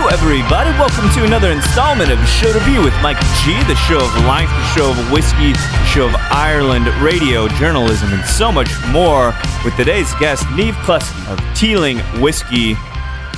Everybody, welcome to another installment of Show to Be with Mike G, the show of life, the show of whiskey, the show of Ireland, radio, journalism, and so much more. With today's guest, Niamh Cluskey of Teeling Whiskey,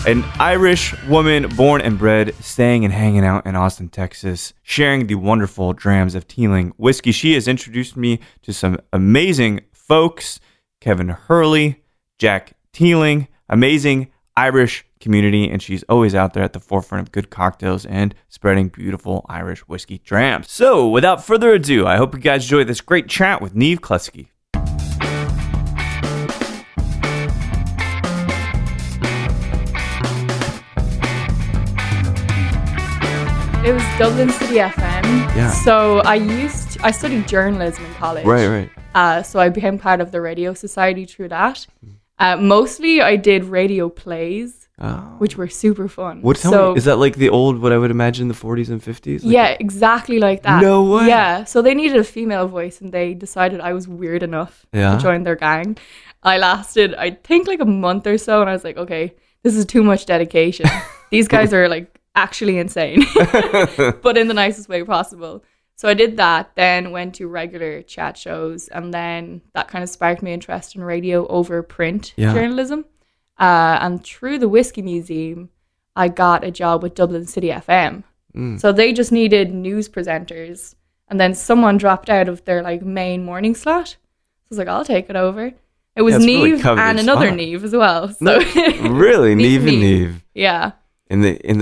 an Irish woman born and bred, staying and hanging out in Austin, Texas, sharing the wonderful drams of Teeling Whiskey. She has introduced me to some amazing folks: Kevin Hurley, Jack Teeling, amazing Irish community, and she's always out there at the forefront of good cocktails and spreading beautiful Irish whiskey drams. So, without further ado, I hope you guys enjoy this great chat with Niamh Cluskey. It was Dublin City FM. Yeah. So I studied journalism in college. Right. So I became part of the radio society through that. Mostly I did radio plays. Which were super fun. Is that like the old, what I would imagine, the 40s and 50s? Yeah, exactly like that. No way. Yeah, so they needed a female voice and they decided I was weird enough to join their gang. I lasted, I think, like a month or so, and I was like, okay, this is too much dedication. These guys are like actually insane, but in the nicest way possible. So I did that, then went to regular chat shows, and then that kind of sparked my interest in radio over print journalism. And through the Whiskey Museum, I got a job with Dublin City FM. So they just needed news presenters. And then someone dropped out of their like main morning slot. So I was like, I'll take it over. It was Niamh really and another Niamh as well. So really? Niamh and Niamh. Yeah.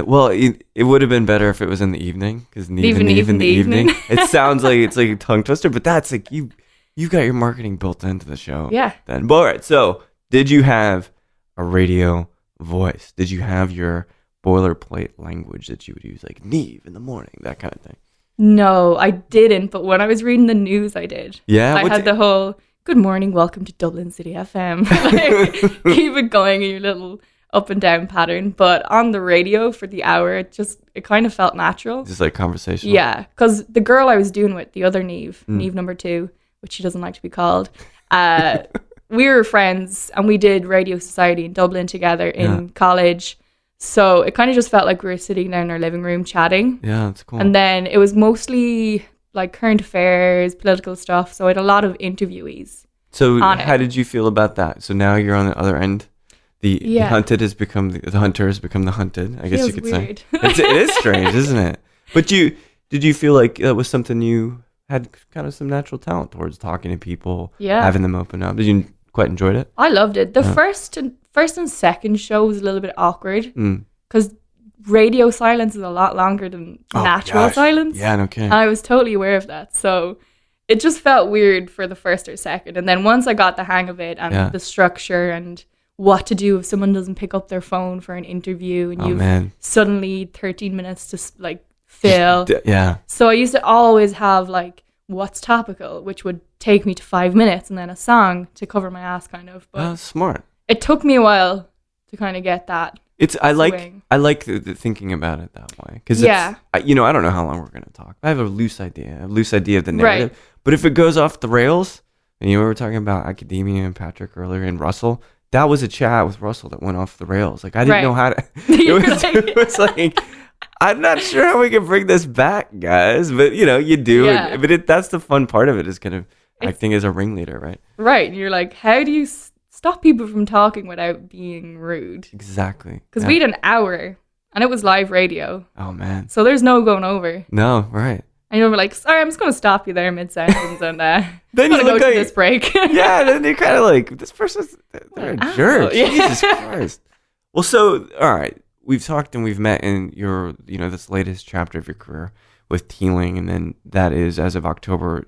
Well, it would have been better if it was in the evening, because Niamh in the evening. It sounds like it's like a tongue twister, but that's like you've got your marketing built into the show. Yeah. Then, all right. So, did you have a radio voice? Did you have your boilerplate language that you would use, like Niamh in the morning, that kind of thing? No, I didn't. But when I was reading the news, I did. Yeah, I had the whole "Good morning, welcome to Dublin City FM." Like, keep it going in your little up and down pattern. But on the radio for the hour, it kind of felt natural. Just like conversational. Yeah, because the girl I was doing with, the other Niamh, Niamh number 2, which she doesn't like to be called, we were friends and we did Radio Society in Dublin together in college. So it kind of just felt like we were sitting down in our living room chatting. Yeah, that's cool. And then it was mostly like current affairs, political stuff. So I had a lot of interviewees. So how did you feel about that? So now you're on the other end. The hunted has become the hunter has become the hunted, I guess Feels you could weird. say. It is strange, isn't it? But did you feel like that was something you had kind of some natural talent towards, talking to people, having them open up? Did you quite enjoyed it? I loved it. The first and second show was a little bit awkward because radio silence is a lot longer than natural silence. Yeah, no kidding. And I was totally aware of that. So it just felt weird for the first or second. And then once I got the hang of it and the structure and what to do if someone doesn't pick up their phone for an interview and you've suddenly 13 minutes to like fill. So I used to always have like what's topical, which would take me to 5 minutes, and then a song to cover my ass kind of. But smart. It took me a while to kind of get that. I like the thinking about it that way, because I don't know how long we're going to talk. I have a loose idea of the narrative. Right. But if it goes off the rails, and we were talking about academia and Patrick earlier and Russell, that was a chat with Russell that went off the rails. Like, I didn't know how to. It was like, I'm not sure how we can bring this back, guys. But you do. Yeah. But that's the fun part of it, is kind of acting as a ringleader, right? Right. And you're like, how do you stop people from talking without being rude? Exactly. Because we had an hour, and it was live radio. Oh man. So there's no going over. No, right. And you're like, sorry, I'm just going to stop you there mid-sentence and then you go to this break. Yeah, then you're kind of like, this person's they're a jerk. Jesus Christ. Well, so, all right. We've talked and we've met in your, this latest chapter of your career with Teeling, and then that is as of October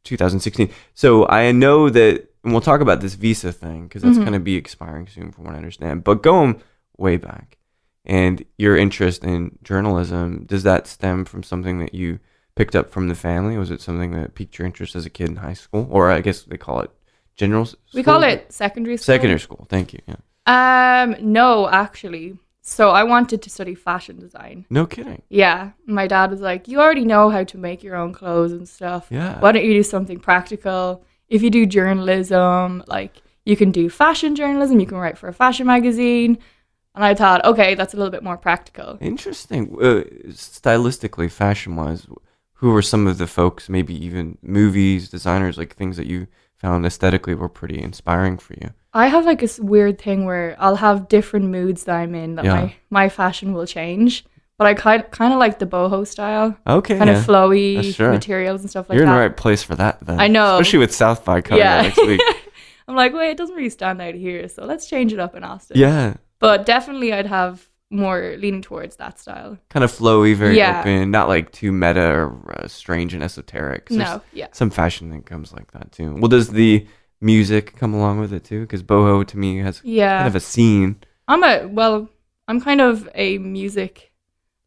2016. So I know that, and we'll talk about this visa thing, because that's going to be expiring soon from what I understand. But going way back, And your interest in journalism, does that stem from something that you picked up from the family? Was it something that piqued your interest as a kid in high school? Or I guess they call it general school? We call it secondary school. Secondary school, thank you. Yeah. No, actually. So I wanted to study fashion design. No kidding. Yeah. My dad was like, you already know how to make your own clothes and stuff. Yeah. Why don't you do something practical? If you do journalism, like you can do fashion journalism, you can write for a fashion magazine. And I thought, okay, that's a little bit more practical. Interesting. Stylistically, fashion-wise, who were some of the folks, maybe even movies, designers, like things that you found aesthetically were pretty inspiring for you? I have like this weird thing where I'll have different moods that I'm in that my fashion will change. But I kind of like the boho style. Okay. Kind of flowy materials and stuff like that. You're in the right place for that then. I know. Especially with South by coming out next week. I'm like, wait, it doesn't really stand out here, so let's change it up in Austin. Yeah. But definitely I'd have more leaning towards that style. Kind of flowy, very open, not like too meta or strange and esoteric. No, some fashion that comes like that too. Well, does the music come along with it too? Because boho to me has kind of a scene. I'm kind of a music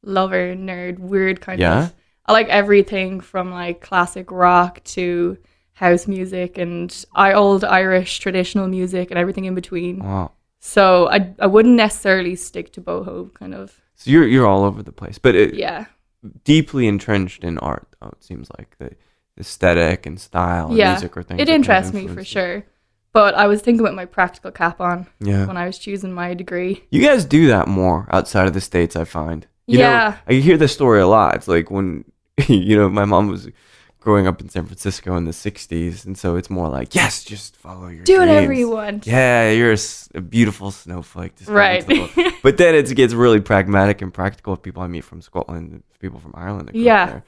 lover, nerd, weird kind of. I like everything from like classic rock to house music and old Irish traditional music and everything in between. Wow. So I wouldn't necessarily stick to boho kind of. So you're all over the place, but deeply entrenched in art. Though it seems like the aesthetic and style, and music or things. It interests me for sure. But I was thinking with my practical cap on when I was choosing my degree. You guys do that more outside of the States, I find. You know, I hear this story a lot. It's like when my mom was growing up in San Francisco in the 60s, and so it's more like, yes, just follow your do dreams. Whatever you want. Yeah, you're a beautiful snowflake. Just right. But then it gets really pragmatic and practical with people I meet from Scotland, people from Ireland. There.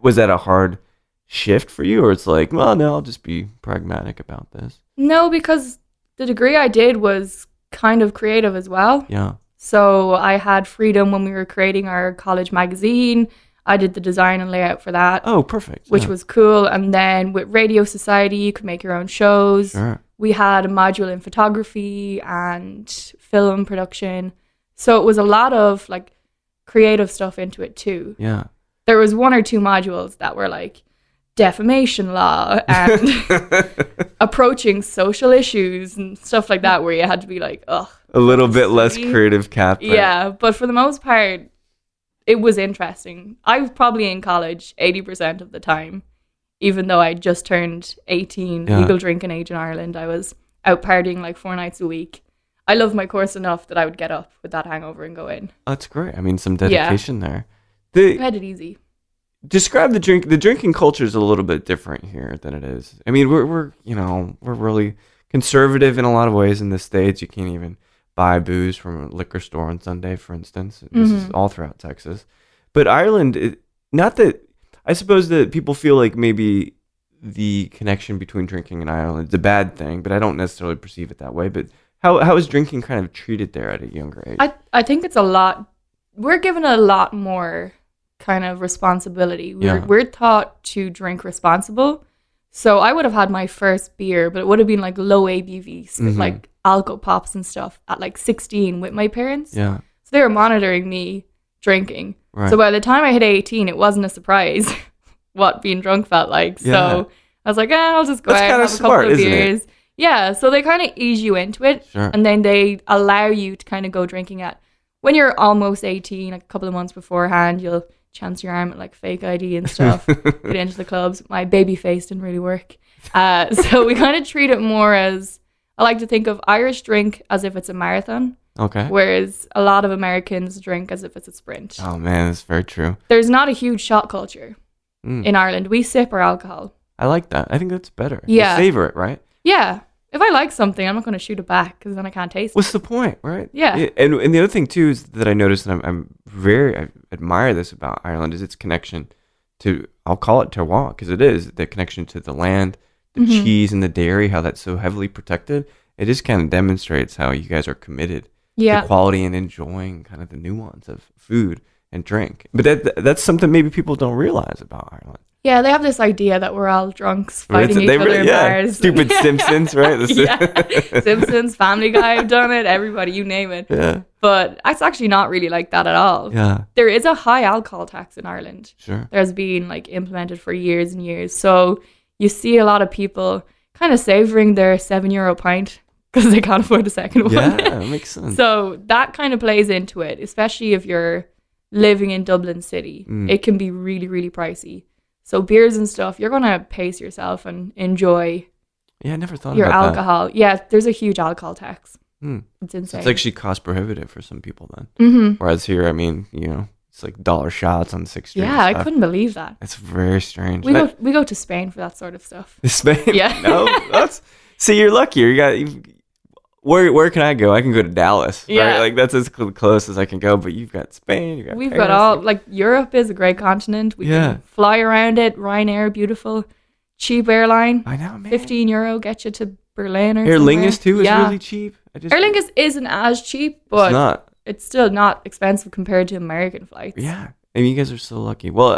Was that a hard shift for you, or it's like, well, no, I'll just be pragmatic about this? No, because the degree I did was kind of creative as well. Yeah. So I had freedom when we were creating our college magazine. I did the design and layout for that. Oh, perfect. Which was cool. And then with Radio Society, you could make your own shows. Sure. We had a module in photography and film production. So it was a lot of like creative stuff into it too. Yeah. There was 1 or 2 modules that were like defamation law and approaching social issues and stuff like that, where you had to be like, ugh. A little bit less creative cap. Yeah, but for the most part, it was interesting. I was probably in college 80% of the time, even though I just turned 18, legal drinking age in Ireland. I was out partying like 4 nights a week. I loved my course enough that I would get up with that hangover and go in. That's great. I mean, some dedication there. I had it easy. Describe the drink. The drinking culture is a little bit different here than it is. I mean, we're really conservative in a lot of ways in the States. You can't even buy booze from a liquor store on Sunday, for instance. This is all throughout Texas. But Ireland, not that, I suppose that people feel like maybe the connection between drinking and Ireland is a bad thing, but I don't necessarily perceive it that way. But how is drinking kind of treated there at a younger age? I think it's we're given a lot more kind of responsibility. We're taught to drink responsible. So I would have had my first beer, but it would have been like low ABV, like Alco Pops and stuff at like 16 with my parents. Yeah. So they were monitoring me drinking. Right. So by the time I hit 18, it wasn't a surprise what being drunk felt like. Yeah. So I was like, I'll just go out and have a couple of beers. Yeah. So they kind of ease you into it. Sure. And then they allow you to kind of go drinking when you're almost 18, like a couple of months beforehand, you'll chance your arm at like fake ID and stuff, get into the clubs. My baby face didn't really work. So we kind of treat it more as, I like to think of Irish drink as if it's a marathon. Okay. Whereas a lot of Americans drink as if it's a sprint. Oh man, that's very true. There's not a huge shot culture in Ireland. We sip our alcohol. I like that. I think that's better. Yeah. You savor it, right? Yeah. If I like something, I'm not going to shoot it back because then I can't taste it. What's the point, right? Yeah. And the other thing too is that I noticed, and I admire this about Ireland, is its connection to, I'll call it terroir, because it is, the connection to the land, the cheese and the dairy, how that's so heavily protected. It just kind of demonstrates how you guys are committed to quality and enjoying kind of the nuance of food and drink. But that's something maybe people don't realize about Ireland. Yeah, they have this idea that we're all drunks fighting each other in bars. Stupid Simpsons, right? Simpsons, Family Guy have done it, everybody, you name it. Yeah. But it's actually not really like that at all. Yeah. There is a high alcohol tax in Ireland. Sure. There's been like implemented for years and years. So you see a lot of people kind of savouring their €7 pint because they can't afford a second one. Yeah, that makes sense. So that kind of plays into it, especially if you're living in Dublin City. It can be really, really pricey. So beers and stuff, you're going to pace yourself and enjoy I never thought your about alcohol. That. Yeah, there's a huge alcohol tax. It's insane. So it's actually cost prohibitive for some people then. Whereas here, I mean, it's like dollar shots on 6th Street. Yeah, I couldn't believe that. It's very strange. We go to Spain for that sort of stuff. Spain? Yeah. No, see, you're luckier. Where can I go? I can go to Dallas. Yeah. Right? Like that's as close as I can go. But you've got Spain. We've got all Europe is a great continent. We can fly around it. Ryanair, beautiful, cheap airline. I know, man. €15 get you to Berlin or Aer Lingus too is really cheap. Aer Lingus isn't as cheap, but it's still not expensive compared to American flights. Yeah, I mean, you guys are so lucky. Well,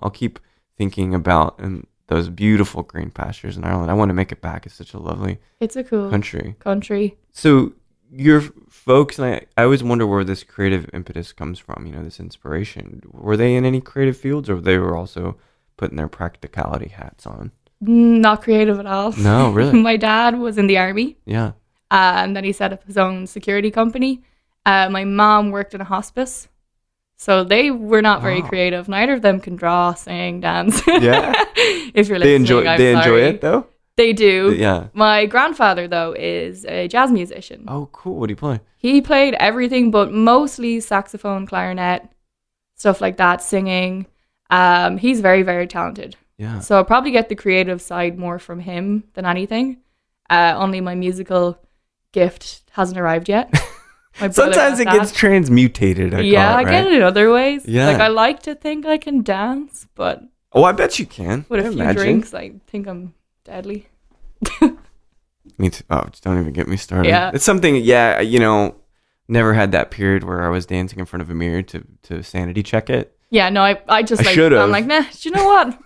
I'll keep thinking about those beautiful green pastures in Ireland. I want to make it back. It's such a lovely, it's a cool country. So your folks, and I always wonder where this creative impetus comes from. This inspiration. Were they in any creative fields, or they were also putting their practicality hats on? Not creative at all. No, really. My dad was in the army. Yeah. And then he set up his own security company. My mom worked in a hospice. So they were not very creative. Neither of them can draw, sing, dance. Yeah. If you're listening, they enjoy it though? They do. Yeah. My grandfather though is a jazz musician. Oh, cool. What do you play? He played everything but mostly saxophone, clarinet, stuff like that, singing. He's very, very talented. Yeah. So I'll probably get the creative side more from him than anything. Only my musical gift hasn't arrived yet. Sometimes it gets transmutated. I get it in other ways. Yeah. Like I like to think I can dance, but I bet you can. With a few drinks, I think I'm deadly. Me too. Oh, don't even get me started. Yeah. It's something. Never had that period where I was dancing in front of a mirror to sanity check it. Yeah, no, I just like should've. I'm like, nah. Do you know what?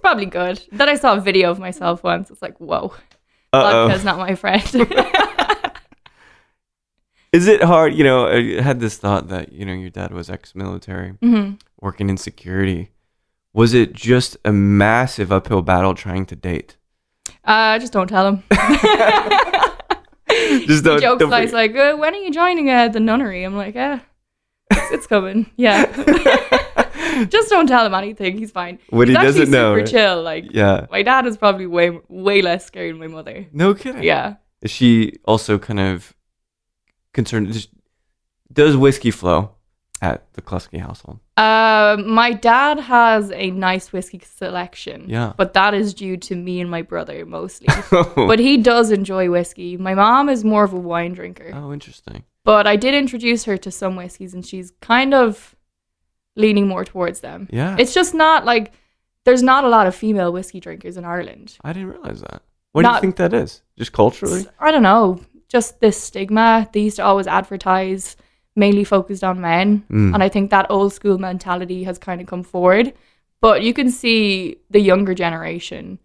Probably good. Then I saw a video of myself once. It's like, whoa, vodka's not my friend. Is it hard? I had this thought that, your dad was ex-military, working in security. Was it just a massive uphill battle trying to date? Just don't tell him. Just don't. He jokes like, when are you joining the nunnery? I'm like, it's coming. Yeah. Just don't tell him anything. He's fine. What he's he doesn't know. Super chill. Like, my dad is probably way less scared than my mother. No kidding. Yeah. Is she also kind of concerned? Does whiskey flow at the Cluskey household? My dad has a nice whiskey selection. Yeah. But that is due to me and my brother mostly. But he does enjoy whiskey. My mom is more of a wine drinker. Oh, interesting. But I did introduce her to some whiskeys, and she's kind of leaning more towards them. Yeah. It's just not like there's not a lot of female whiskey drinkers in Ireland. I didn't realize that. What do you think that is? Just culturally? I don't know. Just this stigma. They used to always advertise mainly focused on men. And I think that old school mentality has kind of come forward. But you can see the younger generation.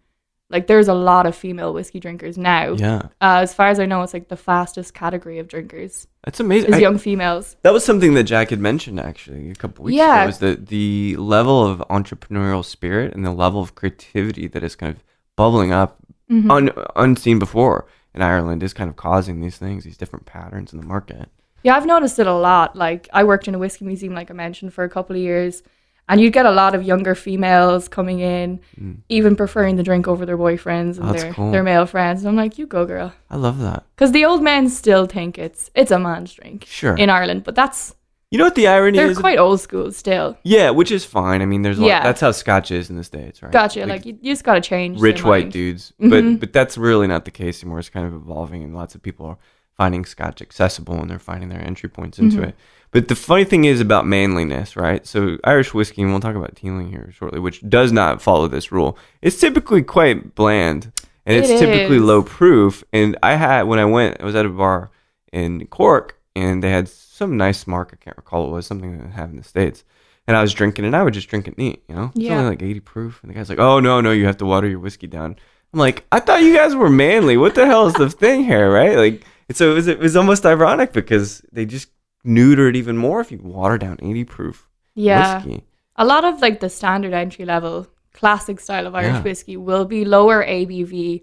Like, there's a lot of female whiskey drinkers now. Yeah. As far as I know, it's like the fastest category of drinkers. That's amazing. Is young females. That was something that Jack had mentioned, actually, a couple weeks ago. Was the level of entrepreneurial spirit and the level of creativity that is kind of bubbling up unseen before in Ireland is kind of causing these things, these different patterns in the market. Yeah, I've noticed it a lot. Like, I worked in a whiskey museum, like I mentioned, for a couple of years. And you'd get a lot of younger females coming in, even preferring the drink over their boyfriends and their male friends. And I'm like, you go, girl. I love that. Because the old men still think it's a man's drink in Ireland. But that's... You know what the irony is? They're quite old school still. Yeah, which is fine. I mean, there's a lot, that's how Scotch is in the States, right? Gotcha. Like you just got to change rich white dudes. But that's really not the case anymore. It's kind of evolving, and lots of people are finding Scotch accessible, and they're finding their entry points into it. But the funny thing is about manliness, right? So Irish whiskey, and we'll talk about Teeling here shortly, which does not follow this rule. It's typically quite bland, and it's typically low proof. And I was at a bar in Cork, and they had some nice mark. I can't recall what it was, something that they have in the States. and I was drinking, and I would just drink it neat, you know? It's only like 80 proof. And the guy's like, oh, no, you have to water your whiskey down. I'm like, I thought you guys were manly. What the hell is the thing here, right? Like, so it was almost ironic because they just neuter it even more if you water down 80 proof whiskey. A lot of like the standard entry level classic style of Irish whiskey will be lower ABV.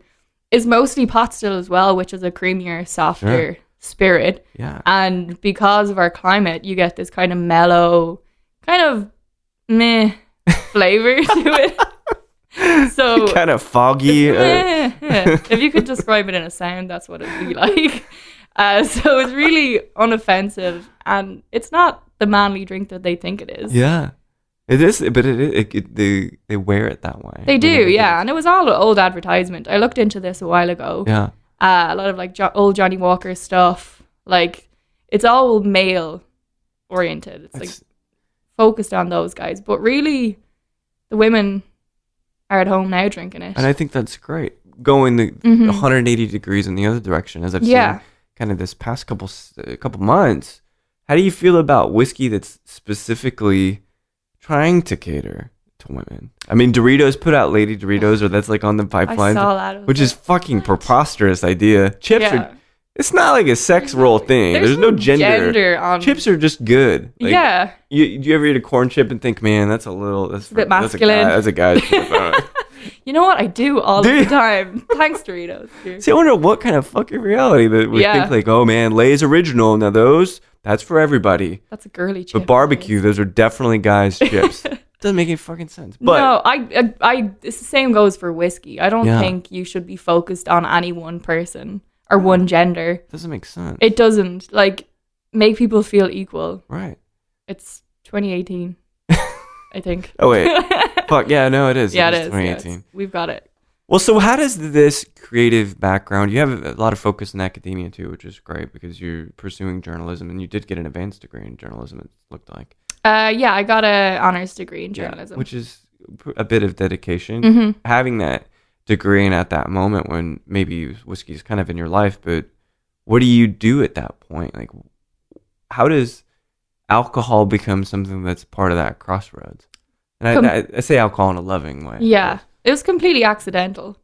Is mostly pot still as well, which is a creamier, softer spirit. Yeah. And because of our climate, you get this kind of mellow, kind of meh flavor to it. So kind of foggy. If you could describe it in a sound, that's what it'd be like. So it's really unoffensive, and it's not the manly drink that they think it is. Yeah. It is, but they wear it that way. They do, yeah. And it was all old advertisement. I looked into this a while ago. Yeah. A lot of like old Johnny Walker stuff. Like, it's all male oriented. It's like focused on those guys. But really, the women are at home now drinking it. And I think that's great. Going the 180 degrees in the other direction, as I've seen kind of this past couple months. How do you feel about whiskey that's specifically trying to cater to women? I mean, Doritos put out Lady Doritos, or that's like on the pipeline, I saw that. which is fucking preposterous idea. Chips are, it's not like a sex role thing. There's no gender on chips are just good. Like, you ever eat a corn chip and think, man, that's a bit masculine. That's a guy's chip. You know what? I do all the time. Thanks, Doritos. Dude. See, I wonder what kind of fucking reality that we think like, oh man, Lay's original. Now that's for everybody. That's a girly chip. But barbecue, those are definitely guys' chips. Doesn't make any fucking sense. But no, I it's the same goes for whiskey. I don't think you should be focused on any one person or one gender. Doesn't make sense. It doesn't. Like, make people feel equal. Right. It's 2018, I think. Oh, wait. Fuck, yeah, no, it is. Yeah, it is. 2018. Yes. We've got it. Well, so how does this creative background, you have a lot of focus in academia too, which is great because you're pursuing journalism, and you did get an advanced degree in journalism, it looked like. Yeah, I got an honors degree in journalism. Which is a bit of dedication. Having that degree, and at that moment when maybe whiskey is kind of in your life, but what do you do at that point? Like, how does alcohol become something that's part of that crossroads? And I say alcohol in a loving way. Yeah, it was completely accidental.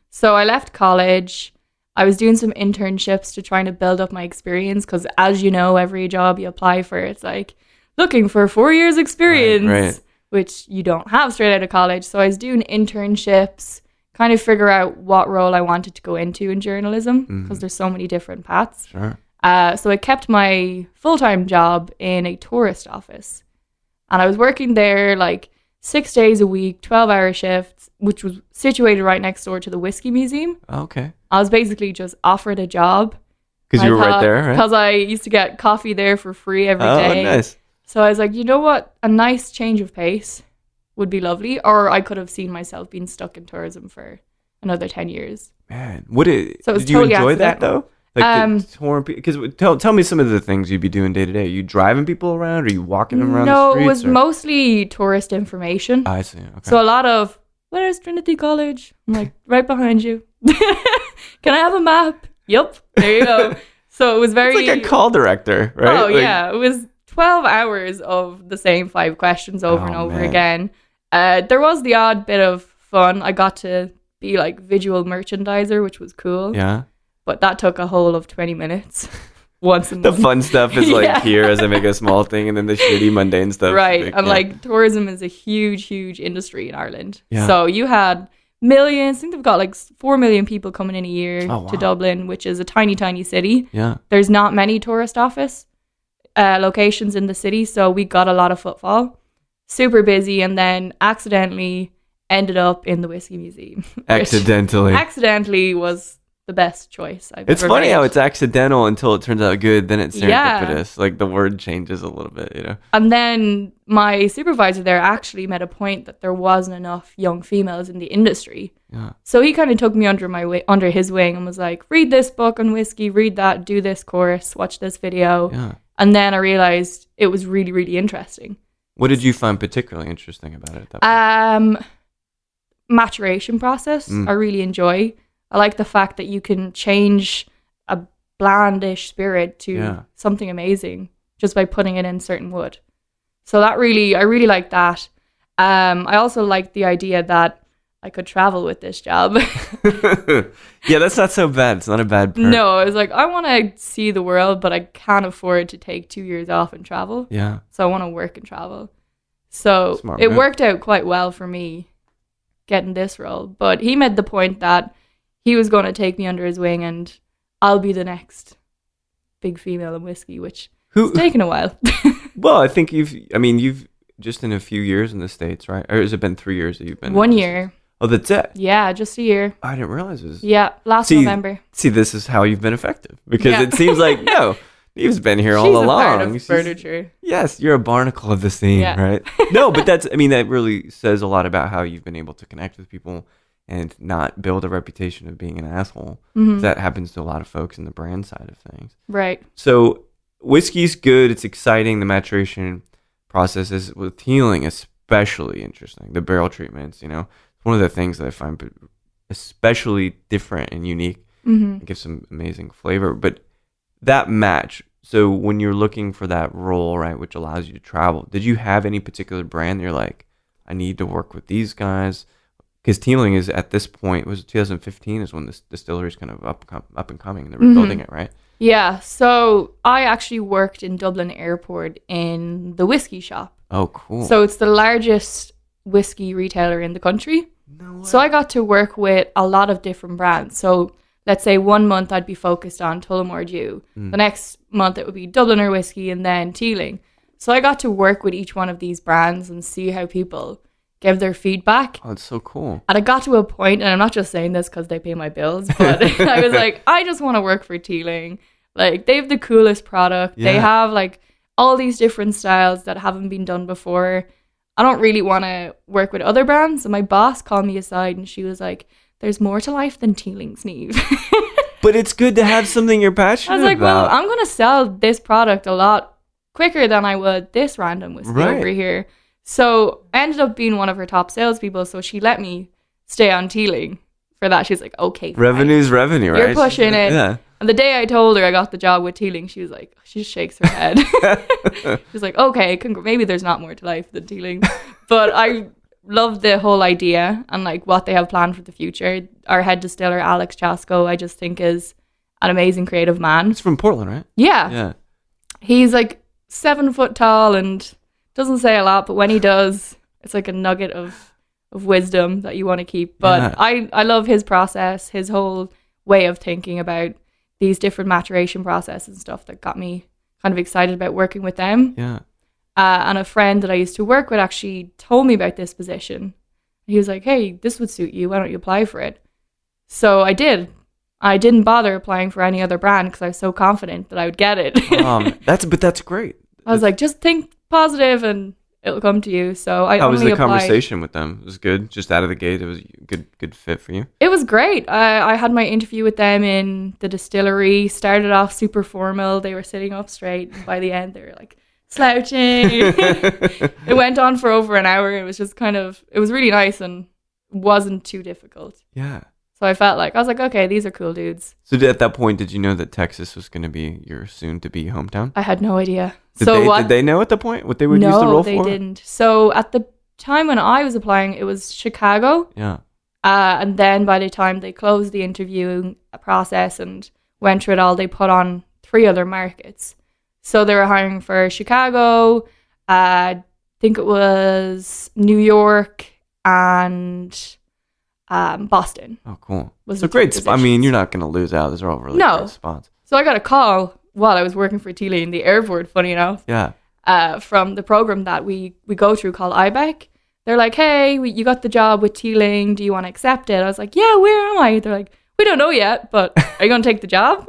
So I left college. I was doing some internships to try to build up my experience because, as you know, every job you apply for, it's like looking for 4 years experience, which you don't have straight out of college. So I was doing internships, kind of figure out what role I wanted to go into in journalism because there's so many different paths. Sure. So I kept my full-time job in a tourist office, and I was working there like 6 days a week, 12-hour shifts, which was situated right next door to the Whiskey Museum. Okay. I was basically just offered a job. Because you were right there, right? Because I used to get coffee there for free every day. Oh, nice. So I was like, you know what? A nice change of pace would be lovely. Or I could have seen myself being stuck in tourism for another 10 years. Man, did totally you enjoy that, accidental. though? Like because tell me some of the things you'd be doing day to day. Are you driving people around? Or are you walking them around the streets? No, it was mostly tourist information. I see. Okay. So a lot of, where's Trinity College? I'm like, right behind you. Can I have a map? Yup. There you go. So it was very... It's like a call director, right? Oh, yeah. It was 12 hours of the same 5 questions over and over again. There was the odd bit of fun. I got to be like visual merchandiser, which was cool. Yeah. But that took a whole of 20 minutes once a month. The fun stuff is like here as I make a small thing, and then the shitty mundane stuff. Right. And like tourism is a huge, huge industry in Ireland. Yeah. So you had millions. I think they've got like 4 million people coming in a year to Dublin, which is a tiny, tiny city. Yeah. There's not many tourist office locations in the city. So we got a lot of footfall. Super busy. And then accidentally ended up in the Whiskey Museum. Accidentally was the best choice I've ever made. It's funny how it's accidental until it turns out good, then it's serendipitous. Like the word changes a little bit, you know. And then my supervisor there actually made a point that there wasn't enough young females in the industry. Yeah. So he kind of took me under his wing and was like, read this book on whiskey, read that, do this course, watch this video. Yeah. And then I realized it was really, really interesting. What did you find particularly interesting about it at that point? Maturation process. I really enjoy. I like the fact that you can change a blandish spirit to something amazing just by putting it in certain wood. So I really like that. I also like the idea that I could travel with this job. Yeah, that's not so bad. It's not a bad perk. No, I was like, I want to see the world, but I can't afford to take 2 years off and travel. Yeah. So I want to work and travel. So Smart it move. worked out quite well for me getting this role. But he made the point that he was going to take me under his wing and I'll be the next big female in whiskey, which has taken a while. Well, I think you've just in a few years in the States, right? Or has it been 3 years that you've been? 1 year. Oh, that's it? Yeah, just a year. I didn't realize it was. Yeah, last November. See, this is how you've been effective. Because it seems like, no, Niamh's been here all along. She's a part of furniture. Yes, you're a barnacle of the scene, right? No, but that really says a lot about how you've been able to connect with people and not build a reputation of being an asshole. Mm-hmm. That happens to a lot of folks in the brand side of things. Right. So whiskey's good. It's exciting. The maturation process is with Teeling especially interesting. The barrel treatments, one of the things that I find especially different and unique. Mm-hmm. It gives some amazing flavor. But that match, so when you're looking for that role, right, which allows you to travel, did you have any particular brand that you're like, I need to work with these guys? Because Teeling is, at this point, was 2015 is when this distillery is kind of up and coming. They were building it, right? Yeah. So I actually worked in Dublin Airport in the whiskey shop. Oh, cool. So it's the largest whiskey retailer in the country. No way. So I got to work with a lot of different brands. So let's say 1 month I'd be focused on Tullamore Dew. The next month it would be Dubliner whiskey and then Teeling. So I got to work with each one of these brands and see how people give their feedback. Oh, it's so cool. And I got to a point, and I'm not just saying this because they pay my bills, but I was like, I just want to work for Teeling. Like, they have the coolest product. Yeah. They have like all these different styles that haven't been done before. I don't really want to work with other brands. And my boss called me aside and she was like, there's more to life than Teeling's, Niamh. But it's good to have something you're passionate about. I was like, well, I'm going to sell this product a lot quicker than I would this random whiskey over here. So I ended up being one of her top salespeople. So she let me stay on Teeling for that. She's like, okay. Revenue's revenue, right? You're pushing it. Yeah. And the day I told her I got the job with Teeling, she was like, she just shakes her head. She's like, okay, maybe there's not more to life than Teeling. But I love the whole idea and like what they have planned for the future. Our head distiller, Alex Chasko, I just think is an amazing creative man. He's from Portland, right? Yeah. Yeah. He's like 7 foot tall and doesn't say a lot, but when he does, it's like a nugget of wisdom that you want to keep. But yeah. I love his process, his whole way of thinking about these different maturation processes and stuff that got me kind of excited about working with them. Yeah. And a friend that I used to work with actually told me about this position. He was like, hey, this would suit you. Why don't you apply for it? So I did. I didn't bother applying for any other brand because I was so confident that I would get it. That's great. I was like, just think positive and it'll come to you. So I How was only the applied. Conversation with them? It was good? Just out of the gate, it was a good fit for you? It was great. I had my interview with them in the distillery. Started off super formal. They were sitting up straight. And by the end, they were like slouching. It went on for over an hour. It was just it was really nice and wasn't too difficult. Yeah. So I was like, okay, these are cool dudes. So at that point, did you know that Texas was going to be your soon-to-be hometown? I had no idea. Did they know at the point what they would use the role for? No, they didn't. So at the time when I was applying, it was Chicago. Yeah. And then by the time they closed the interviewing process and went through it all, they put on 3 other markets. So they were hiring for Chicago, I think it was New York, and Boston. Oh, cool. So great spot. I mean, you're not going to lose out. Those are all really great spots. So I got a call while I was working for Teeling in the airport, funny enough. Yeah. From the program that we go through called IBEC. They're like, hey, you got the job with Teeling. Do you want to accept it? I was like, yeah, where am I? They're like, we don't know yet, but are you going to take the job?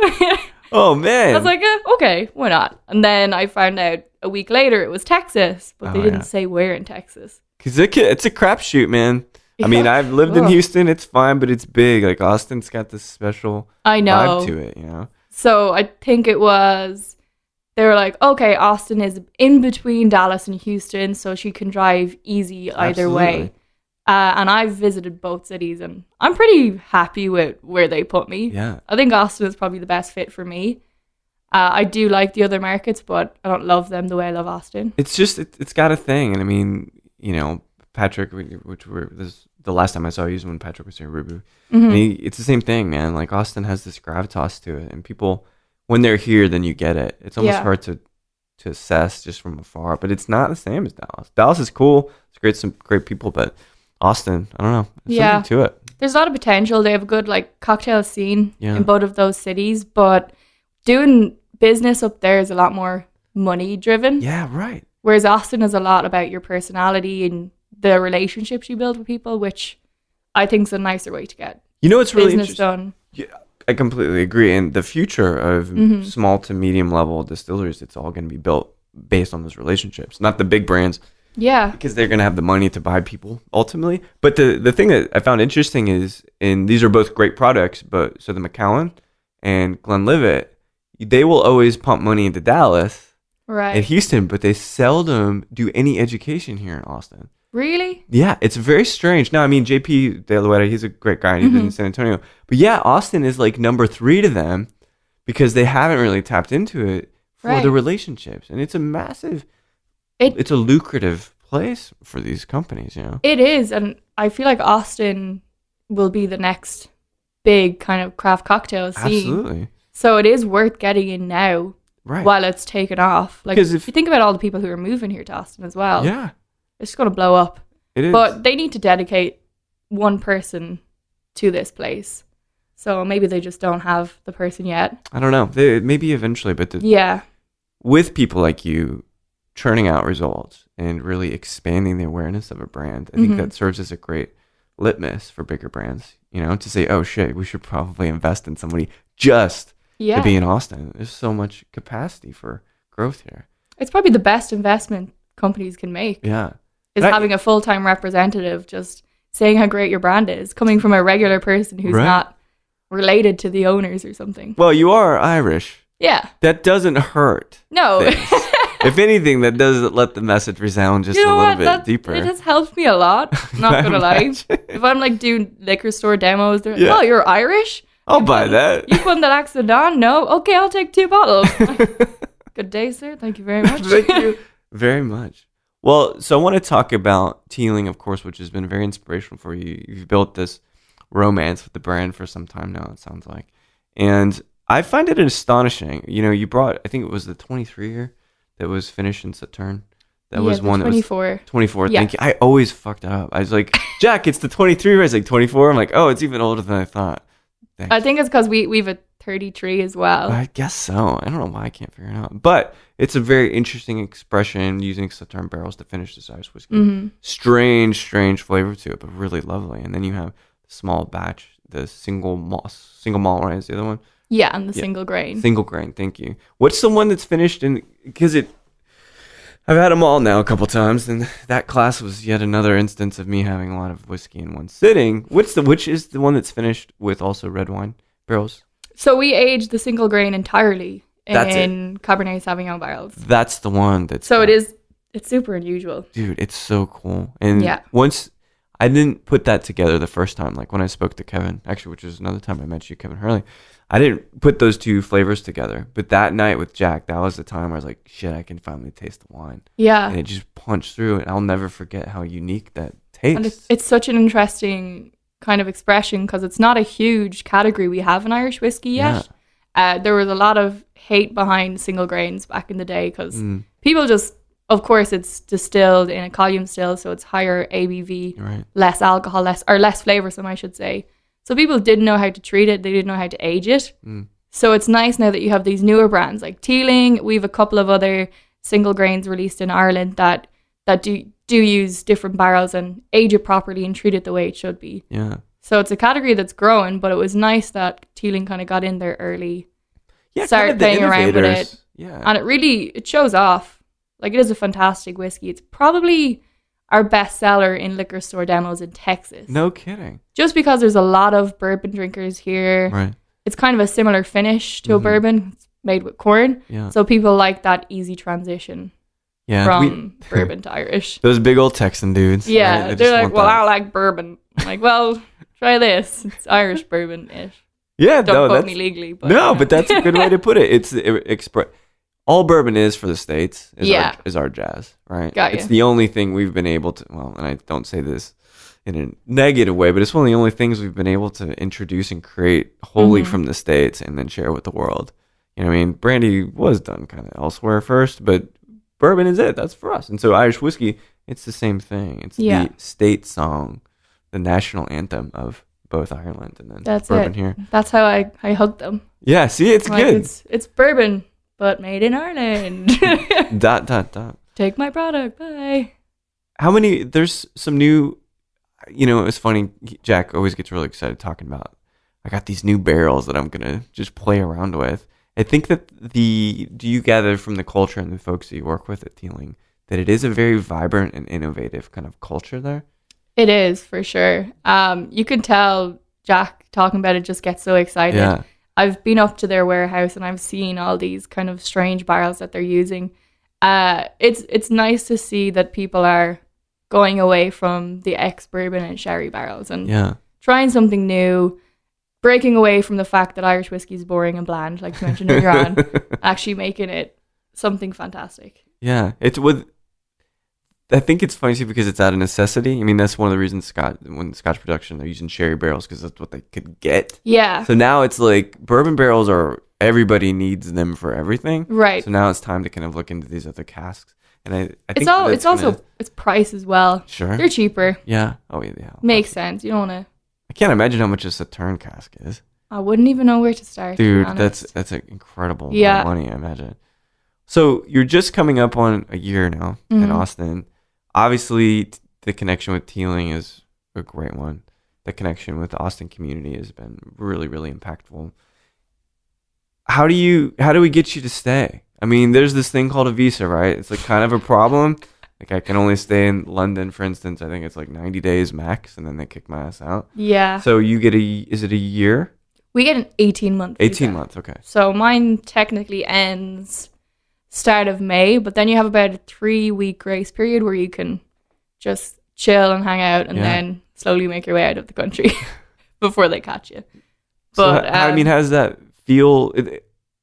Oh, man. I was like, okay, why not? And then I found out a week later it was Texas, but they didn't say where in Texas. Because it's a crapshoot, man. I mean, I've lived in Houston. It's fine, but it's big. Like, Austin's got this special vibe to it, you know? So I think it was, they were like, okay, Austin is in between Dallas and Houston, so she can drive easy either way. And I've visited both cities, and I'm pretty happy with where they put me. Yeah. I think Austin is probably the best fit for me. I do like the other markets, but I don't love them the way I love Austin. It's just it's got a thing, and I mean, you know, Patrick, this the last time I saw you was when Patrick was here, Rubu. And it's the same thing, man. Like Austin has this gravitas to it, and people, when they're here, then you get it. It's almost hard to assess just from afar, but it's not the same as Dallas. Dallas is cool. It's great, some great people, but Austin, I don't know. There's something to it. There's a lot of potential. They have a good like cocktail scene in both of those cities, but doing business up there is a lot more money driven. Yeah, right. Whereas Austin is a lot about your personality and the relationships you build with people, which I think is a nicer way to get it's really business done. Yeah, I completely agree. And the future of small to medium level distilleries, it's all going to be built based on those relationships, not the big brands. Yeah. Because they're going to have the money to buy people ultimately. But the thing that I found interesting is, and these are both great products, but so the Macallan and Glenlivet, they will always pump money into Dallas and Houston, but they seldom do any education here in Austin. Really? Yeah, it's very strange. No, I mean, JP De La Huerta, he's a great guy. He lives in San Antonio. But yeah, Austin is like number 3 to them because they haven't really tapped into it for the relationships. And it's a massive, it's a lucrative place for these companies, you know? It is. And I feel like Austin will be the next big kind of craft cocktail scene. Absolutely. So it is worth getting in now while it's taken off. Like, if you think about all the people who are moving here to Austin as well. Yeah. It's just going to blow up. It is. But they need to dedicate one person to this place. So maybe they just don't have the person yet. I don't know. Maybe eventually, but with people like you churning out results and really expanding the awareness of a brand, I think that serves as a great litmus for bigger brands, you know, to say, oh shit, we should probably invest in somebody just to be in Austin. There's so much capacity for growth here. It's probably the best investment companies can make. Yeah. Is having a full-time representative just saying how great your brand is, coming from a regular person who's not related to the owners or something. Well, you are Irish. Yeah. That doesn't hurt. No. If anything, that does let the message resound just a little bit deeper. It has helped me a lot. Not going to lie. If I'm like doing liquor store demos, they're like, oh, you're Irish? I'll buy that. You putting that accent on? No? Okay, I'll take 2 bottles. Good day, sir. Thank you very much. Thank you very much. Well, so I want to talk about Teeling, of course, which has been very inspirational for you. You've built this romance with the brand for some time now, it sounds like. And I find it astonishing. You know, you brought, I think it was the 23 year that was finished in Saturn. That was one 24. That was 24. Yeah. Thank you. I always fucked it up. I was like, Jack, it's the 23 year. I was like, 24. I'm like, oh, it's even older than I thought. Thanks. I think it's because we've a 33 as well. I guess so. I don't know why I can't figure it out. But it's a very interesting expression using Sauterne barrels to finish this Irish whiskey. Strange flavor to it, but really lovely. And then you have the small batch, the single malt, right? Is the other one? Yeah, and the single grain. Single grain, thank you. What's the one that's finished in, because I've had them all now a couple times, and that class was yet another instance of me having a lot of whiskey in one sitting. Which is the one that's finished with also red wine barrels? So we aged the single grain entirely in Cabernet Sauvignon barrels. That's the one that's... So it's super unusual. Dude, it's so cool. And once, I didn't put that together the first time, like when I spoke to Kevin, actually, which was another time I met you, Kevin Hurley. I didn't put those two flavors together. But that night with Jack, that was the time where I was like, shit, I can finally taste the wine. Yeah. And it just punched through, and I'll never forget how unique that tastes. And it's such an interesting kind of expression because it's not a huge category we have in Irish whiskey yet. Yeah. There was a lot of hate behind single grains back in the day because people just, of course, it's distilled in a column still, so it's higher ABV, less alcohol, less flavoursome, I should say. So people didn't know how to treat it. They didn't know how to age it. So it's nice now that you have these newer brands like Teeling. We have a couple of other single grains released in Ireland that do use different barrels and age it properly and treat it the way it should be. Yeah. So it's a category that's growing, but it was nice that Teeling kind of got in there early. Yeah, started playing around with it. Yeah. And it shows off. Like, it is a fantastic whiskey. It's probably our best seller in liquor store demos in Texas. No kidding. Just because there's a lot of bourbon drinkers here. Right. It's kind of a similar finish to a bourbon. It's made with corn. Yeah. So people like that easy transition from bourbon to Irish. Those big old Texan dudes. Yeah. Right? They're like, well, I like bourbon. I'm like, well, try this. It's Irish bourbon-ish. Yeah, Don't quote me legally. But, but that's a good way to put it. All bourbon is for the States is our jazz, right? Got you. It's the only thing we've been able to, well, and I don't say this in a negative way, but it's one of the only things we've been able to introduce and create wholly from the States and then share with the world. You know what I mean? Brandy was done kind of elsewhere first, but bourbon is it. That's for us. And so Irish whiskey, it's the same thing. It's the state song, the national anthem of both Ireland and then bourbon here. That's how I hug them. Yeah, see, it's like, good. It's bourbon, but made in Ireland. ... Take my product, bye. There's some new, it's funny, Jack always gets really excited talking about, I got these new barrels that I'm going to just play around with. I think that do you gather from the culture and the folks that you work with at Teeling that it is a very vibrant and innovative kind of culture there? It is, for sure. You can tell Jack talking about it just gets so excited. Yeah. I've been up to their warehouse and I've seen all these kind of strange barrels that they're using. It's nice to see that people are going away from the ex-bourbon and sherry barrels and trying something new, breaking away from the fact that Irish whiskey is boring and bland, like you mentioned earlier on, actually making it something fantastic. Yeah, I think it's funny too because it's out of necessity. I mean, that's one of the reasons when Scotch production, they're using sherry barrels because that's what they could get. Yeah. So now it's like bourbon barrels everybody needs them for everything. Right. So now it's time to kind of look into these other casks. And I think it's also price as well. Sure. They're cheaper. Yeah. Oh yeah. Makes sense. You don't want to. I can't imagine how much a Sauterne cask is. I wouldn't even know where to start. Dude, that's an incredible amount of money, I imagine. So you're just coming up on a year now in Austin. Obviously, the connection with Teeling is a great one. The connection with the Austin community has been really, really impactful. How do we get you to stay? I mean, there's this thing called a visa, right? It's like kind of a problem. Like I can only stay in London, for instance. I think it's like 90 days max, and then they kick my ass out. Yeah. So you get is it a year? We get an 18-month visa. 18 months, okay. So mine technically ends start of May, but then you have about a 3-week grace period where you can just chill and hang out and then slowly make your way out of the country before they catch you. But so, how does that feel?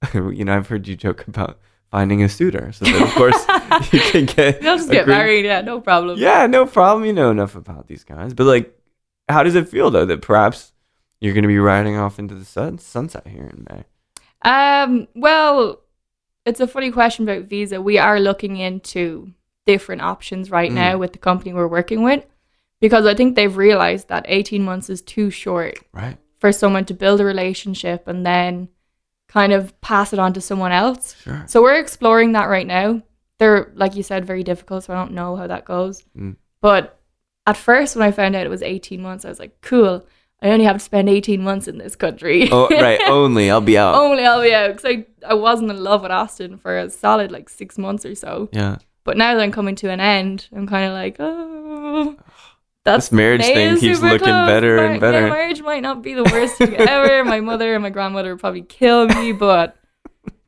I've heard you joke about finding a suitor, so that of course you can you'll just get married. Yeah, no problem. Yeah, no problem. You know enough about these guys, but like, how does it feel though that perhaps you're going to be riding off into the sunset here in May? Well, it's a funny question about visa. We are looking into different options right now with the company we're working with, because I think they've realized that 18 months is too short for someone to build a relationship and then kind of pass it on to someone else. Sure. So we're exploring that right now. They're, like you said, very difficult, so I don't know how that goes. But at first, when I found out it was 18 months, I was like, cool. I only have to spend 18 months in this country. Oh, right. Only. I'll be out. Only I'll be out. Because I wasn't in love with Austin for a solid 6 months or so. Yeah. But now that I'm coming to an end, I'm kind of like, oh, that's this marriage thing keeps looking close. better and better. Yeah, marriage might not be the worst thing ever. My mother and my grandmother would probably kill me, but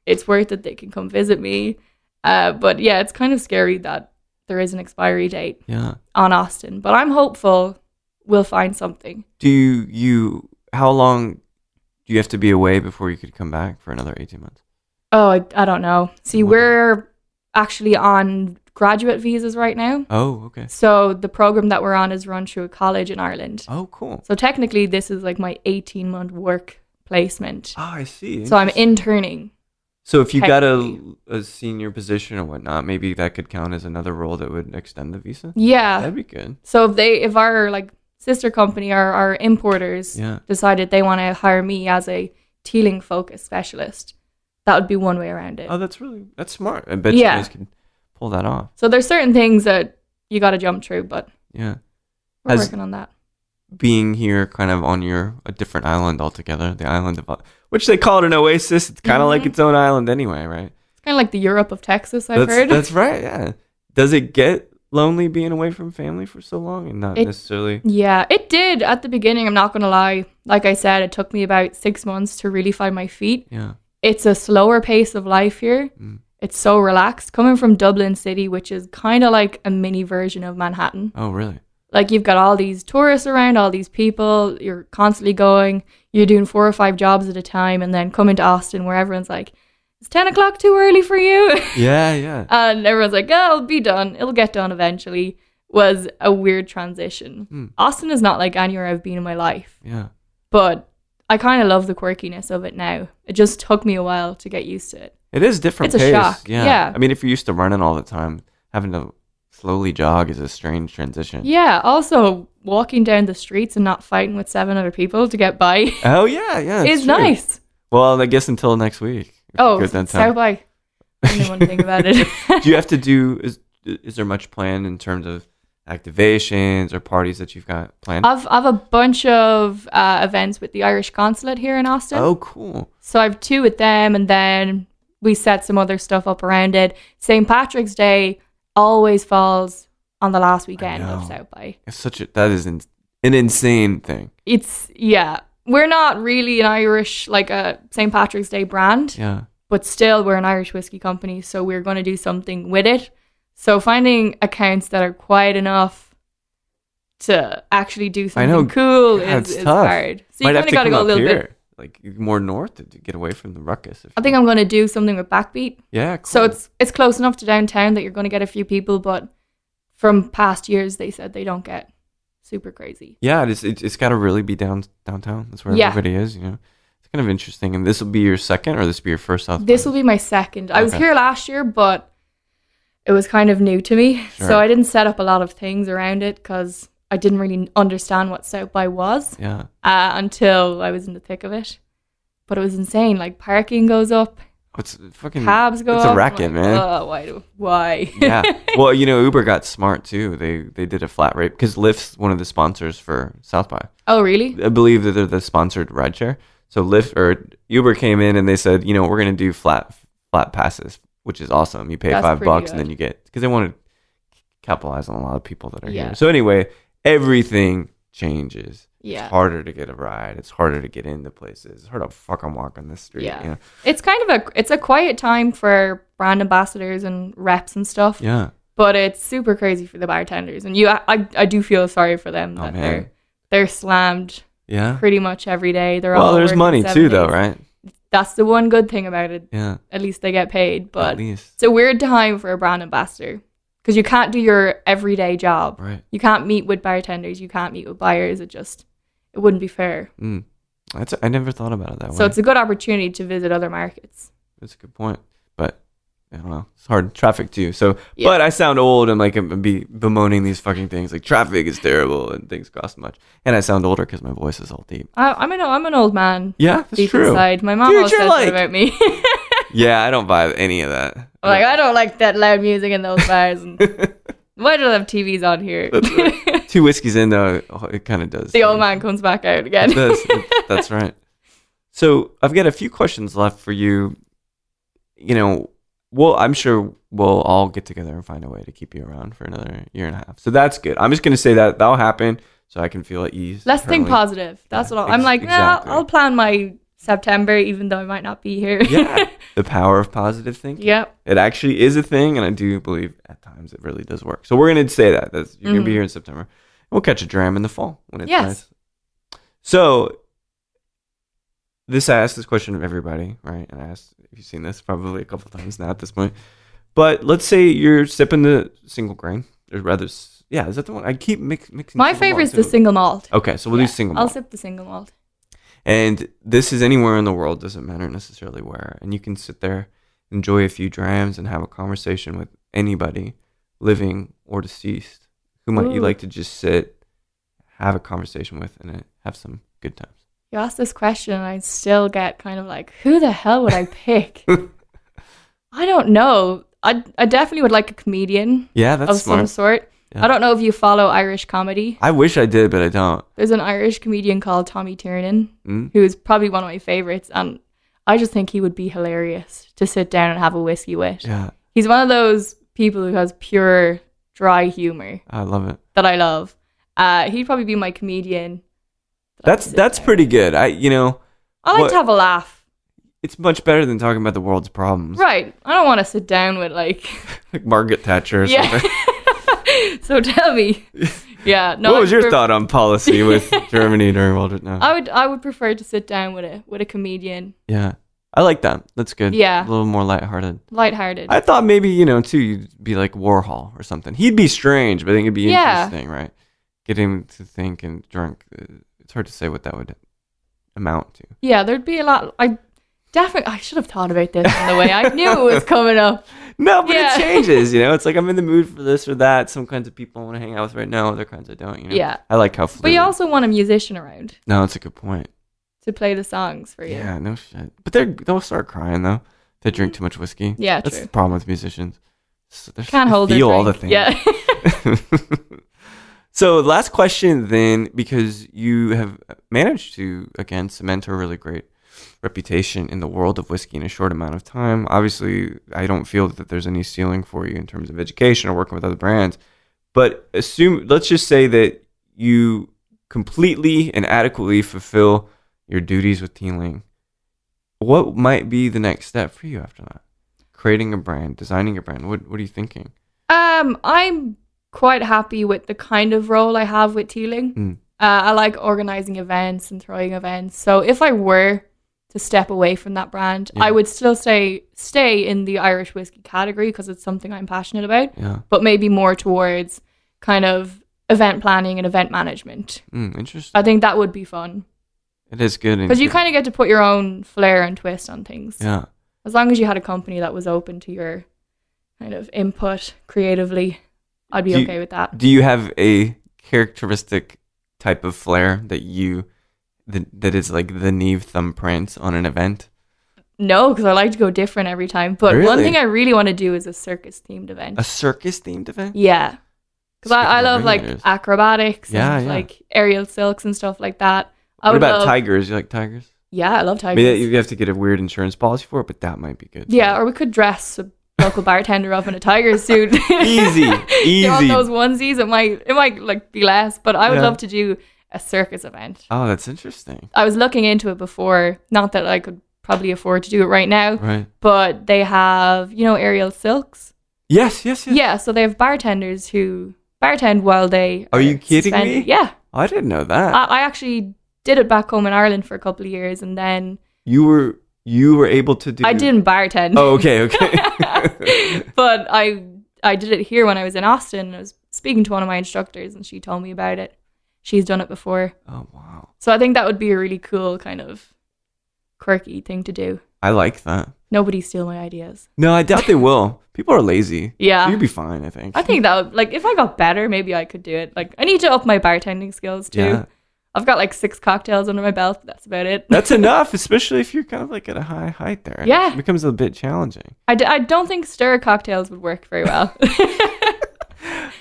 it's worth it. They can come visit me. But yeah, it's kind of scary that there is an expiry date on Austin. But I'm hopeful we'll find something. How long do you have to be away before you could come back for another 18 months? Oh, I don't know. See, we're actually on graduate visas right now. Oh, okay. So the program that we're on is run through a college in Ireland. Oh, cool. So technically this is like my 18-month work placement. Oh, I see. So I'm interning. So if you got a senior position or whatnot, maybe that could count as another role that would extend the visa? Yeah. That'd be good. So if our sister company or our importers decided they want to hire me as a Teeling focus specialist, that would be one way around it. Oh, that's smart. I bet you guys can pull that off. So there's certain things that you got to jump through, but we're working on that. Being here kind of on a different island altogether, the island of, which they call it an oasis. It's kind of like its own island anyway, right? It's kind of like the Europe of Texas, I've heard. That's right, yeah. Does it get lonely being away from family for so long and not necessarily? Yeah, it did at the beginning. I'm not going to lie. Like I said, it took me about 6 months to really find my feet. Yeah. It's a slower pace of life here. It's so relaxed. Coming from Dublin City, which is kind of like a mini version of Manhattan. Oh, really? Like, you've got all these tourists around, all these people, you're constantly going, you're doing 4 or 5 jobs at a time, and then coming to Austin where everyone's like, is 10 o'clock too early for you? Yeah. And everyone's like, oh, it'll be done. It'll get done eventually. Was a weird transition. Austin is not like anywhere I've been in my life. Yeah. But I kind of love the quirkiness of it now. It just took me a while to get used to it. It is different It's pace. a shock. Yeah. I mean, if you're used to running all the time, having to slowly jog is a strange transition. Yeah. Also, walking down the streets and not fighting with 7 other people to get by. Oh, yeah. Is nice. Well, I guess until next week. Oh, South by. I didn't want to think about it. Do you have to do, is there much planned in terms of activations or parties that you've got planned? I've a bunch of events with the Irish consulate here in Austin. Oh, cool. So I have 2 with them, and then we set some other stuff up around it. St. Patrick's Day always falls on the last weekend of South by. That is an insane thing. We're not really an Irish, like a St. Patrick's Day brand. Yeah. But still, we're an Irish whiskey company, so we're going to do something with it. So finding accounts that are quiet enough to actually do something cool is hard. So you kind of got to go a little bit like more north to get away from the ruckus. I think I'm going to do something with Backbeat. Yeah, cool. So it's close enough to downtown that you're going to get a few people, but from past years they said they don't get super crazy. Yeah, it's got to really be downtown. That's where everybody is. It's kind of interesting. And this will be your second, or this will be your first South? This will be my second. I was here last year, but it was kind of new to me. Sure. So I didn't set up a lot of things around it because I didn't really understand what South by was until I was in the thick of it. But it was insane. Like, parking goes up. It's fucking cabs go up. It's a racket, man. Oh, why? Yeah. Well, Uber got smart too. They did a flat rate because Lyft's one of the sponsors for South by. Oh, really? I believe that they're the sponsored rideshare. So Uber came in and they said, we're going to do flat passes, which is awesome. You pay $5 and then you get, because they want to capitalize on a lot of people that are here. So anyway, everything changes. Yeah. It's harder to get a ride. It's harder to get into places. It's hard to fucking walk on this street. Yeah. It's kind of it's a quiet time for brand ambassadors and reps and stuff. Yeah. But it's super crazy for the bartenders. And I do feel sorry for them that they're slammed pretty much every day. There's money too, though, right? That's the one good thing about it. Yeah. At least they get paid. But it's a weird time for a brand ambassador because you can't do your everyday job. Right. You can't meet with bartenders. You can't meet with buyers. It wouldn't be fair. I never thought about it that way. So it's a good opportunity to visit other markets. That's a good point. But I don't know. It's hard. Traffic too. So, but I sound old and like I'm be bemoaning these fucking things. Like traffic is terrible and things cost much. And I sound older because my voice is all deep. I'm an old man. Yeah, that's deep true. Inside. My mom always says that about me. Yeah, I don't buy any of that. I don't like that loud music in those bars. And why do they have TVs on here? That's right. 2 whiskeys in though, it kind of does. The old man comes back out again. It does. That's right. So I've got a few questions left for you. I'm sure we'll all get together and find a way to keep you around for another year and a half. So that's good. I'm just going to say that'll happen so I can feel at ease. Let's think positive. That's what I'm like. Exactly. I'll plan my September, even though I might not be here. Yeah. The power of positive thinking. Yep. It actually is a thing, and I do believe at times it really does work. So we're going to say that. You're going to be here in September. We'll catch a dram in the fall when it's nice. So I asked this question of everybody, right? And I asked if you've seen this probably a couple times now at this point. But let's say you're sipping the single grain. Or rather, is that the one? I keep mixing. My favorite is the single malt. Okay, so we'll do single malt. I'll sip the single malt. And this is anywhere in the world, doesn't matter necessarily where. And you can sit there, enjoy a few drams, and have a conversation with anybody, living or deceased, who might you like to just sit, have a conversation with, and have some good times. You asked this question, and I still get kind of like, who the hell would I pick? I don't know. I definitely would like a comedian. Yeah, that's smart. Some sort. Yeah. I don't know if you follow Irish comedy. I wish I did, but I don't. There's an Irish comedian called Tommy Tiernan, who is probably one of my favorites, and I just think he would be hilarious to sit down and have a whiskey with. Yeah. He's one of those people who has pure, dry humor. I love it. That I love. He'd probably be my comedian. That's pretty good. I like to have a laugh. It's much better than talking about the world's problems. Right. I don't want to sit down with like Margaret Thatcher or something. So tell me, Yeah. No. What was your thought on policy with Germany during World War? No. I would prefer to sit down with a comedian. Yeah. I like that. That's good. Yeah. A little more lighthearted. Lighthearted. I thought maybe, too, you'd be like Warhol or something. He'd be strange, but I think it'd be interesting, right? Get him to think and drink. It's hard to say what that would amount to. Yeah, there'd be a lot. I should have thought about this on the way. I knew it was coming up. No, but it changes, It's like I'm in the mood for this or that. Some kinds of people I want to hang out with right now. Other kinds I don't, Yeah. I like how fluid. But you also want a musician around. No, that's a good point. To play the songs for you. Yeah, no shit. But they'll start crying, though. If they drink too much whiskey. Yeah, That's true. the problem with musicians. Can't hold feel their all the drink. things. Yeah. So last question then, because you have managed to, again, cement a really great reputation in the world of whiskey in a short amount of time. Obviously, I don't feel that there's any ceiling for you in terms of education or working with other brands. But let's just say that you completely and adequately fulfill your duties with Teeling. What might be the next step for you after that? Creating a brand, designing a brand. What are you thinking? I'm quite happy with the kind of role I have with Teeling. I like organizing events and throwing events. So if I were to step away from that brand, I would still stay in the Irish whiskey category because it's something I'm passionate about. Yeah. But maybe more towards kind of event planning and event management. Interesting. I think that would be fun. It is good. Because you kind of get to put your own flair and twist on things. Yeah. As long as you had a company that was open to your kind of input creatively, I'd be okay with that. Do you have a characteristic type of flair that is like the Niamh thumbprint on an event? No, because I like to go different every time. But one thing I really want to do is a circus-themed event. A circus-themed event? Yeah. Because I love like acrobatics and like aerial silks and stuff like that. What about tigers? You like tigers? Yeah, I love tigers. I mean, you have to get a weird insurance policy for it, but that might be good. Yeah, or we could dress a local bartender up in a tiger suit. Easy. Get on those onesies. It might like be less, but I would love to do a circus event. Oh, that's interesting. I was looking into it before. Not that I could probably afford to do it right now. Right. But they have, aerial silks. Yes. Yeah, so they have bartenders who bartend while they Are you kidding suspended. me? Yeah. I didn't know that. I actually did it back home in Ireland for a couple of years, and then you were able to do. I didn't bartend. Oh, okay. But I did it here when I was in Austin. I was speaking to one of my instructors, and she told me about it. She's done it before. Oh wow! So I think that would be a really cool kind of quirky thing to do. I like that. Nobody steal my ideas. No, I doubt they will. People are lazy. Yeah. So you'll be fine, I think. I think that would, if I got better, maybe I could do it. I need to up my bartending skills too. Yeah. I've got 6 cocktails under my belt. That's about it. That's enough, especially if you're kind of at a high height there. Yeah. It becomes a bit challenging. I don't think stir cocktails would work very well.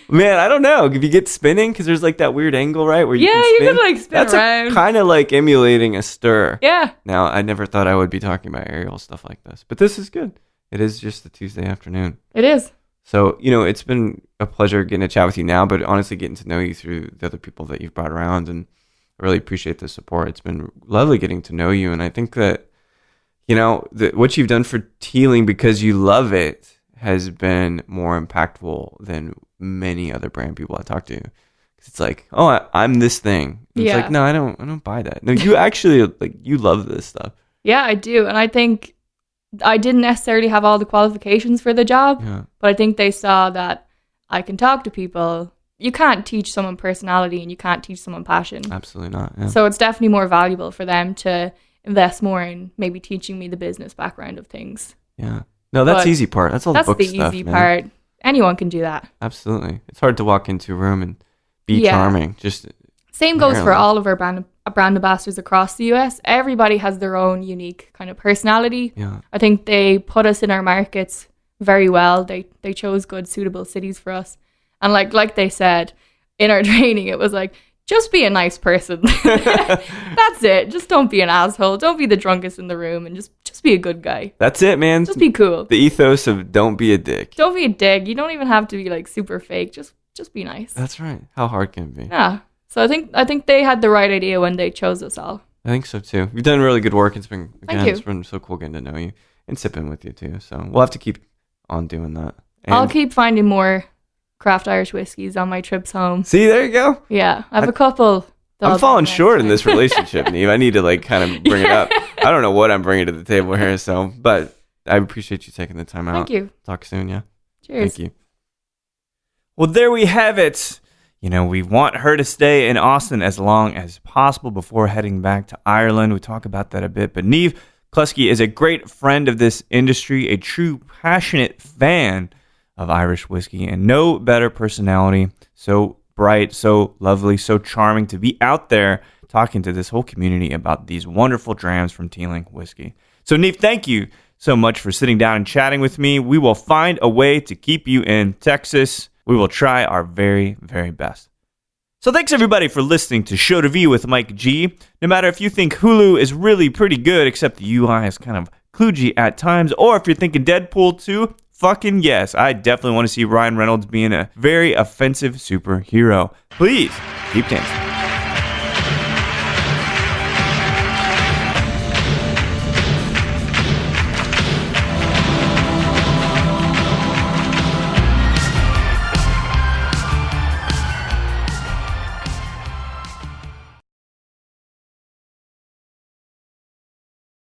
Man, I don't know. If you get spinning, because there's that weird angle, right? Where you can spin. You could spin That's around. Kind of like emulating a stir. Yeah. Now, I never thought I would be talking about aerial stuff like this, but this is good. It is just a Tuesday afternoon. It is. So, it's been a pleasure getting to chat with you now, but honestly getting to know you through the other people that you've brought around, and I really appreciate the support. It's been lovely getting to know you, and I think that, what you've done for Teeling because you love it has been more impactful than many other brand people I talk to. It's I'm this thing. And it's no, I don't buy that. No, you actually, you love this stuff. Yeah, I do. And I think I didn't necessarily have all the qualifications for the job, but I think they saw that I can talk to people. You can't teach someone personality and you can't teach someone passion. Absolutely not. Yeah. So it's definitely more valuable for them to invest more in maybe teaching me the business background of things. Yeah. No, that's the easy part. That's all the book stuff. That's the easy part. Anyone can do that. Absolutely. It's hard to walk into a room and be charming. Just same goes for all of our brand ambassadors across the US. Everybody has their own unique kind of personality. Yeah. I think they put us in our markets very well. They chose good, suitable cities for us. And like they said in our training, it was just be a nice person. That's it. Just don't be an asshole. Don't be the drunkest in the room, and just be a good guy. That's it, man. Just be cool. The ethos of don't be a dick. Don't be a dick. You don't even have to be super fake. Just be nice. That's right. How hard can it be? Yeah. So I think they had the right idea when they chose us all. I think so too. You've done really good work. It's been Thank you. It's been so cool getting to know you and sipping with you too. So we'll have to keep on doing that. And I'll keep finding more craft Irish whiskies on my trips home. See, there you go. Yeah, I have a couple. I'm falling short in this relationship, Niamh. I need to like kind of bring it up. I don't know what I'm bringing to the table here, but I appreciate you taking the time out. Thank you. Talk soon, yeah. Cheers. Thank you. Well, there we have it. You know, we want her to stay in Austin as long as possible before heading back to Ireland. We talk about that a bit, but Niamh Cluskey is a great friend of this industry, a true passionate fan of Irish whiskey, and no better personality. So bright, so lovely, so charming to be out there talking to this whole community about these wonderful drams from Teeling whiskey. So Niamh, thank you so much for sitting down and chatting with me. We will find a way to keep you in Texas. We will try our very, very best. So thanks everybody for listening to Show to View with Mike G. No matter if you think Hulu is really pretty good, except the UI is kind of kludgy at times, or if you're thinking Deadpool 2, fucking yes. I definitely want to see Ryan Reynolds being a very offensive superhero. Please keep dancing.